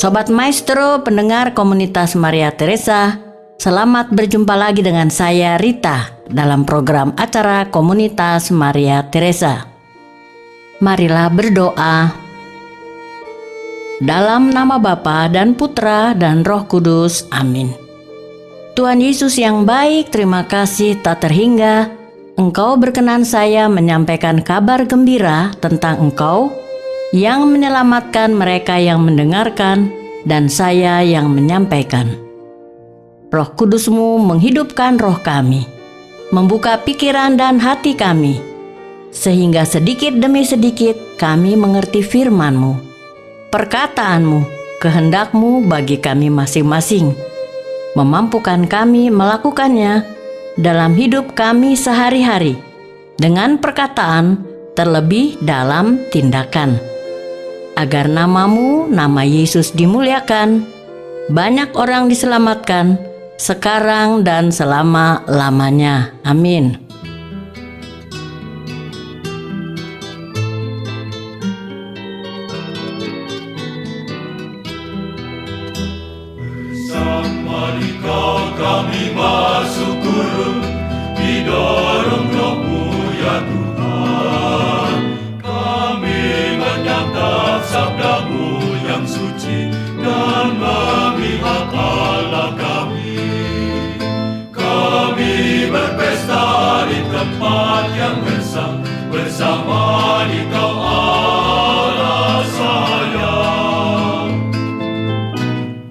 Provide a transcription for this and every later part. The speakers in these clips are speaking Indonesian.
Sobat Maestro, pendengar komunitas Maria Teresa, selamat berjumpa lagi dengan saya Rita dalam program acara komunitas Maria Teresa. Marilah berdoa. Dalam nama Bapa dan Putra dan Roh Kudus, amin. Tuhan Yesus yang baik, terima kasih tak terhingga Engkau berkenan saya menyampaikan kabar gembira tentang Engkau yang menyelamatkan mereka yang mendengarkan dan saya yang menyampaikan. Roh Kudus-Mu menghidupkan roh kami, membuka pikiran dan hati kami, sehingga sedikit demi sedikit kami mengerti firman-Mu, perkataan-Mu, kehendak-Mu bagi kami masing-masing, memampukan kami melakukannya dalam hidup kami sehari-hari, dengan perkataan terlebih dalam tindakan. Agar nama-Mu, nama Yesus dimuliakan, banyak orang diselamatkan, sekarang dan selama-lamanya. Amin. Bersama Dikau kami masuk gurun, didorong Roh-Mu ya Tuhan. Kami menyantap sabda-Mu yang suci dan memihak Allah kami. Kami berpesta di tempat yang gersang, bersama Dikau Allah sayang.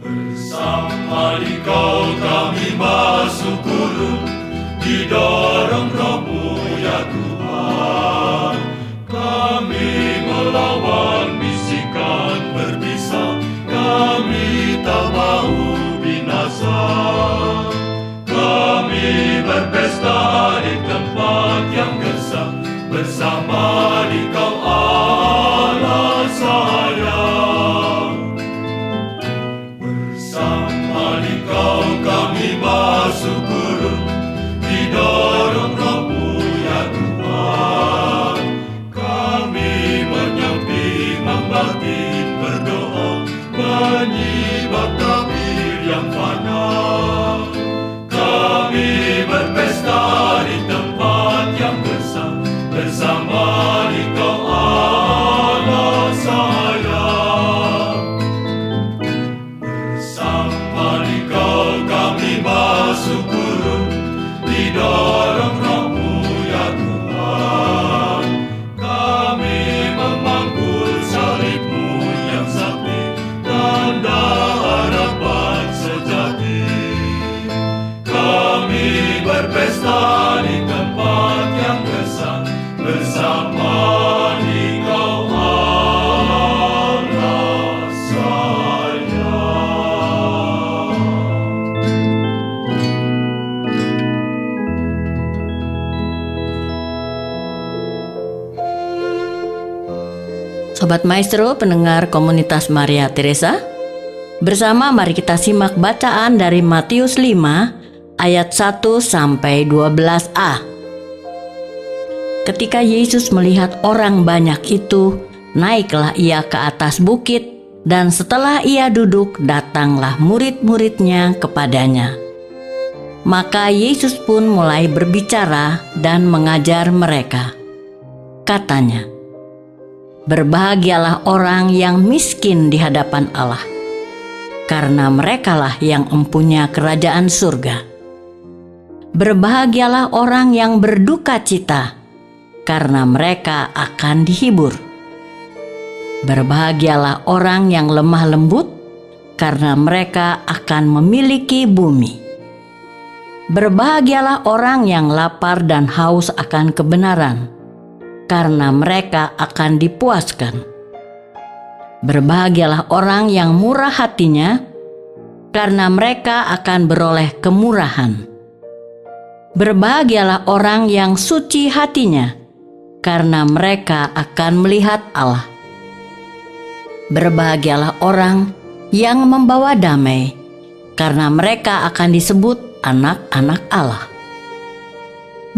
Bersama Dikau kami masuk gurun, didorong Roh-Mu ya Tuhan. Kami melawan bisikan berbisa, kami tak mau binasa. Kami berpesta di tempat yang gersang, bersama Dikau Allah sayang. Bersama Dikau kami masuk gurun, didorong Roh-Mu ya Tuhan. Kami menyamping membatin berdoa, menyibak tabir yang fana. Kami berpesta di tempat yang gersang, bersama Dikau Allah sayang. Bersama Dikau kami masuk gurun, didorong Roh-Mu ya Tuhan. Kami memanggul salib-Mu yang sakti, tanda harapan sejati. Kami berpesta di tempat yang gersang, bersama Dikau Allah sayang. Sobat Maestro, pendengar komunitas Maria Teresa, bersama mari kita simak bacaan dari Matius 5 ayat 1 sampai 12a. Ketika Yesus melihat orang banyak itu, naiklah ia ke atas bukit, dan setelah ia duduk, datanglah murid-muridnya kepadanya. Maka Yesus pun mulai berbicara dan mengajar mereka. Katanya, "Berbahagialah orang yang miskin di hadapan Allah, karena merekalah yang empunya kerajaan surga. Berbahagialah orang yang berduka cita, karena mereka akan dihibur. Berbahagialah orang yang lemah lembut, karena mereka akan memiliki bumi. Berbahagialah orang yang lapar dan haus akan kebenaran, karena mereka akan dipuaskan. Berbahagialah orang yang murah hatinya, karena mereka akan beroleh kemurahan. Berbahagialah orang yang suci hatinya, karena mereka akan melihat Allah. Berbahagialah orang yang membawa damai, karena mereka akan disebut anak-anak Allah.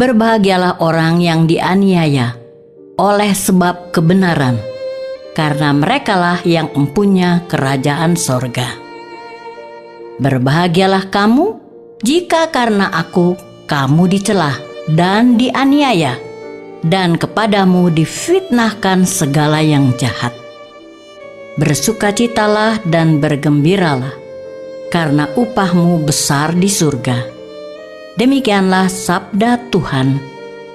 Berbahagialah orang yang dianiaya oleh sebab kebenaran, karena merekalah yang empunya kerajaan sorga. Berbahagialah kamu jika karena aku kamu dicela dan dianiaya, dan kepadamu difitnahkan segala yang jahat. Bersukacitalah dan bergembiralah, karena upahmu besar di surga. Demikianlah sabda Tuhan,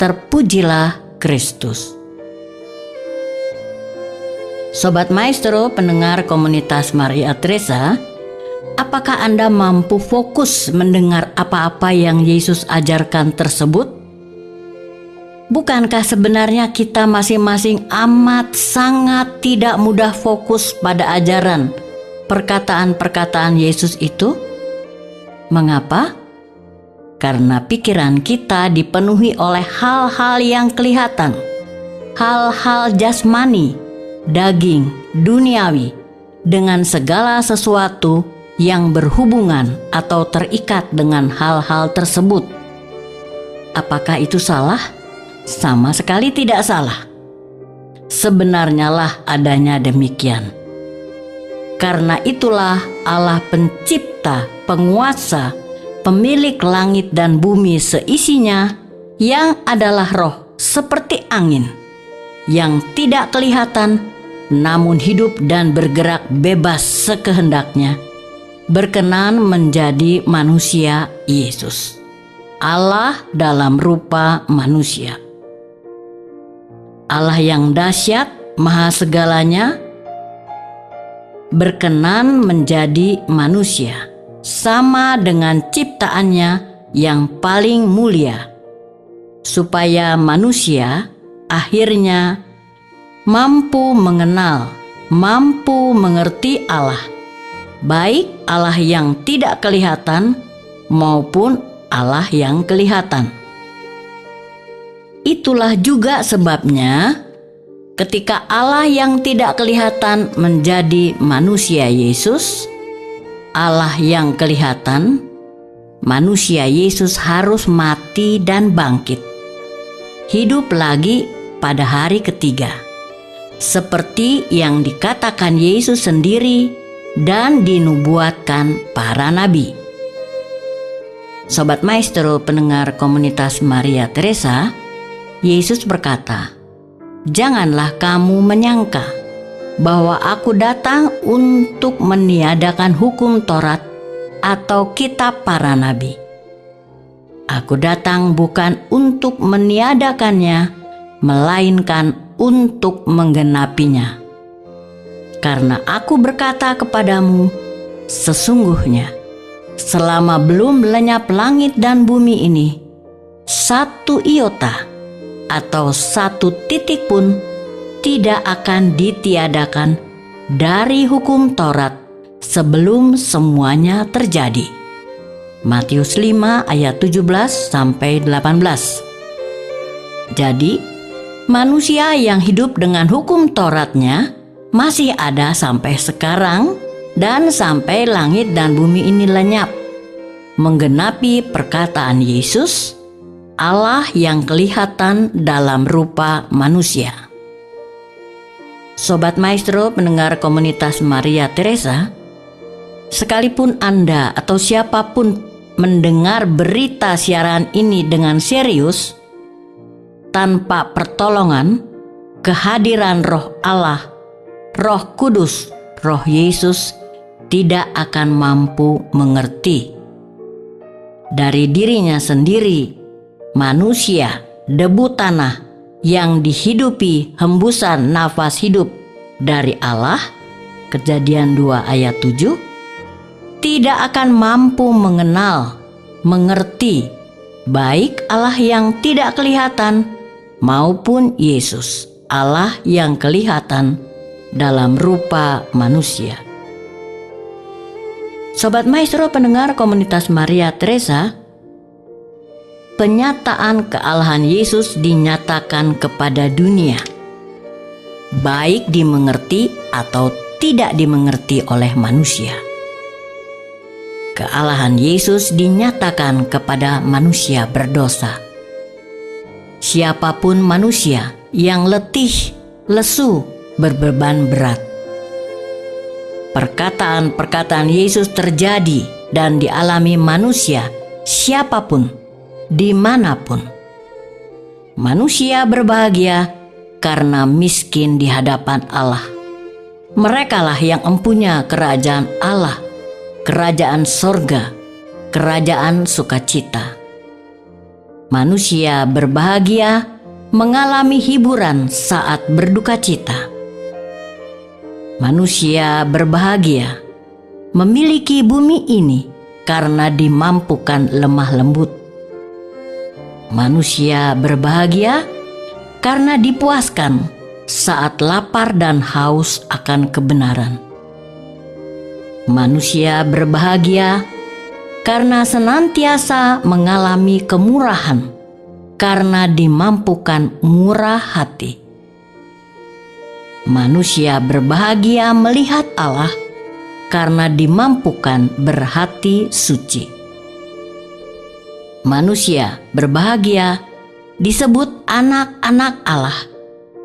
terpujilah Kristus. Sobat Maestro, pendengar komunitas Maria Teresa, apakah Anda mampu fokus mendengar apa-apa yang Yesus ajarkan tersebut? Bukankah sebenarnya kita masing-masing amat sangat tidak mudah fokus pada ajaran, perkataan-perkataan Yesus itu? Mengapa? Karena pikiran kita dipenuhi oleh hal-hal yang kelihatan, hal-hal jasmani, daging, duniawi, dengan segala sesuatu yang berhubungan atau terikat dengan hal-hal tersebut. Apakah itu salah? Sama sekali tidak salah. Sebenarnya lah adanya demikian. Karena itulah Allah pencipta, penguasa, pemilik langit dan bumi seisinya, yang adalah roh seperti angin, yang tidak kelihatan namun hidup dan bergerak bebas sekehendaknya, berkenan menjadi manusia Yesus, Allah dalam rupa manusia. Allah yang dahsyat, maha segalanya, berkenan menjadi manusia, sama dengan ciptaannya yang paling mulia, supaya manusia akhirnya mampu mengenal, mampu mengerti Allah, baik Allah yang tidak kelihatan maupun Allah yang kelihatan. Itulah juga sebabnya ketika Allah yang tidak kelihatan menjadi manusia Yesus, Allah yang kelihatan, manusia Yesus harus mati dan bangkit, hidup lagi pada hari ketiga, seperti yang dikatakan Yesus sendiri dan dinubuatkan para nabi. Sobat Maestro, pendengar komunitas Maria Teresa, Yesus berkata, "Janganlah kamu menyangka bahwa aku datang untuk meniadakan hukum Taurat atau kitab para nabi. Aku datang bukan untuk meniadakannya, melainkan untuk menggenapinya. Karena aku berkata kepadamu, sesungguhnya selama belum lenyap langit dan bumi ini, satu iota atau satu titik pun tidak akan ditiadakan dari hukum Taurat sebelum semuanya terjadi." Matius 5 ayat 17 sampai 18. Jadi, manusia yang hidup dengan hukum Tauratnya masih ada sampai sekarang dan sampai langit dan bumi ini lenyap, menggenapi perkataan Yesus, Allah yang kelihatan dalam rupa manusia. Sobat Maestro, pendengar komunitas Maria Teresa, sekalipun Anda atau siapapun mendengar berita siaran ini dengan serius, tanpa pertolongan, kehadiran Roh Allah, Roh Kudus, Roh Yesus tidak akan mampu mengerti. Dari dirinya sendiri, manusia, debu tanah yang dihidupi hembusan nafas hidup dari Allah, Kejadian 2 ayat 7, tidak akan mampu mengenal, mengerti, baik Allah yang tidak kelihatan maupun Yesus, Allah yang kelihatan dalam rupa manusia. Sobat Maestro, pendengar komunitas Maria Teresa, penyataan kealahan Yesus dinyatakan kepada dunia, baik dimengerti atau tidak dimengerti oleh manusia. Kealahan Yesus dinyatakan kepada manusia berdosa. Siapapun manusia yang letih, lesu, berbeban berat. Perkataan-perkataan Yesus terjadi dan dialami manusia, siapapun, dimanapun. Manusia berbahagia karena miskin di hadapan Allah. Merekalah yang empunya kerajaan Allah, kerajaan sorga, kerajaan sukacita. Manusia berbahagia mengalami hiburan saat berduka cita. Manusia berbahagia memiliki bumi ini karena dimampukan lemah lembut. Manusia berbahagia karena dipuaskan saat lapar dan haus akan kebenaran. Manusia berbahagia karena senantiasa mengalami kemurahan, karena dimampukan murah hati. Manusia berbahagia melihat Allah karena dimampukan berhati suci. Manusia berbahagia disebut anak-anak Allah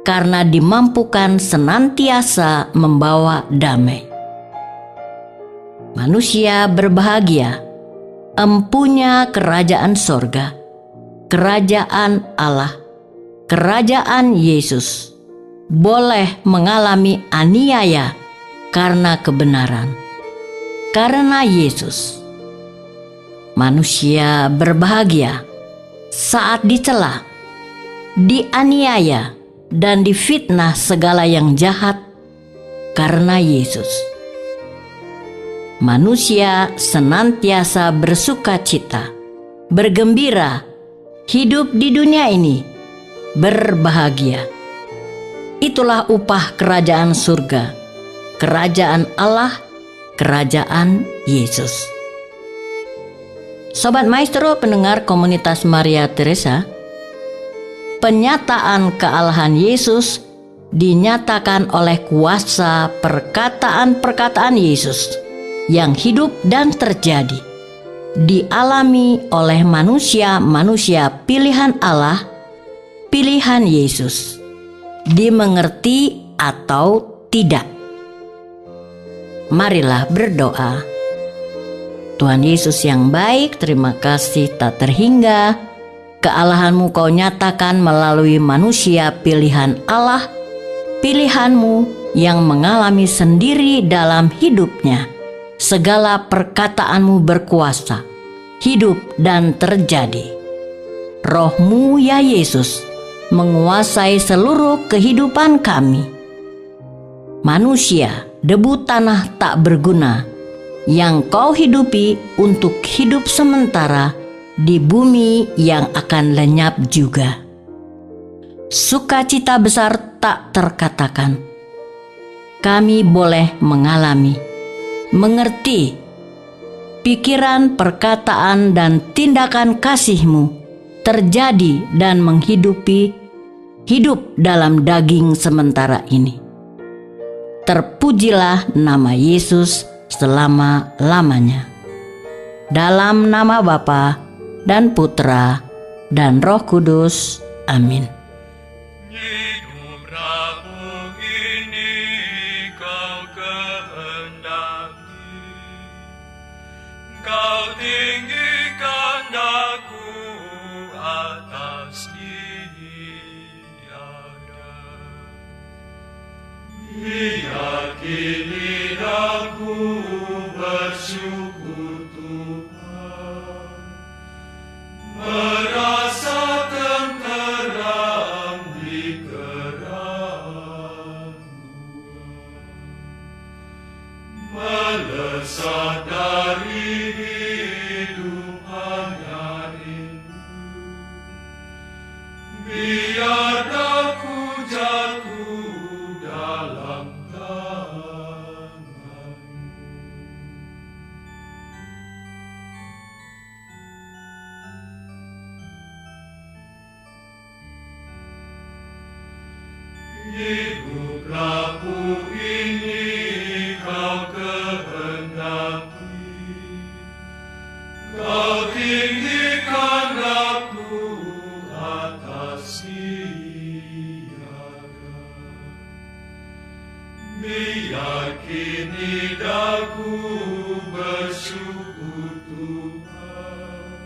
karena dimampukan senantiasa membawa damai. Manusia berbahagia empunya kerajaan sorga, kerajaan Allah, kerajaan Yesus, boleh mengalami aniaya karena kebenaran, karena Yesus. Manusia berbahagia saat dicela, dianiaya, dan difitnah segala yang jahat karena Yesus. Manusia senantiasa bersuka cita, bergembira, hidup di dunia ini, berbahagia. Itulah upah kerajaan surga, kerajaan Allah, kerajaan Yesus. Sobat Maestro pendengar komunitas Maria Teresa, penyataan kealahan Yesus dinyatakan oleh kuasa perkataan-perkataan Yesus yang hidup dan terjadi, dialami oleh manusia-manusia pilihan Allah, pilihan Yesus, dimengerti atau tidak. Marilah berdoa. Tuhan Yesus yang baik, terima kasih tak terhingga. Kealahan-Mu Kau nyatakan melalui manusia pilihan Allah, pilihan-Mu yang mengalami sendiri dalam hidupnya. Segala perkataan-Mu berkuasa, hidup dan terjadi. Roh-Mu ya Yesus menguasai seluruh kehidupan kami. Manusia, debu tanah tak berguna, yang Kau hidupi untuk hidup sementara di bumi yang akan lenyap juga. Sukacita besar tak terkatakan. Kami boleh mengalami, mengerti, pikiran, perkataan, dan tindakan kasih-Mu terjadi dan menghidupi hidup dalam daging sementara ini. Terpujilah nama Yesus selama-lamanya. Dalam nama Bapa dan Putra dan Roh Kudus. Amin. Hidup rapuh ini Kau kehendaki, Kau tinggikan daku atas tiada. Biar kini aku bersyukur Tuhan, merasa tenteram di keraguan, melesat dari hidup hanya rindu. Biar aku jatuh dalam hidup rapuh ini Kau kehendaki, Kau tinggikan aku atas tiada. lidahku bersyukur Tuhan,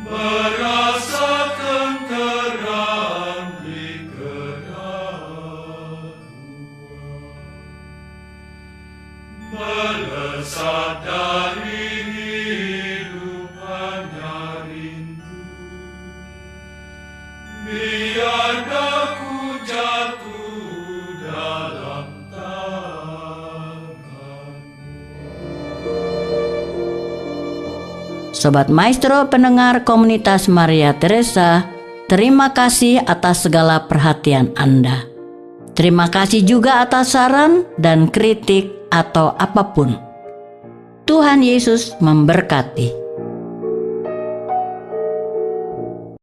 merasa tenteram di keraguan, melesat dari hidup hanya rindu, biar daku jatuh dalam Sobat Maestro pendengar komunitas Maria Teresa, terima kasih atas segala perhatian Anda. Terima kasih juga atas saran dan kritik atau apapun. Tuhan Yesus memberkati.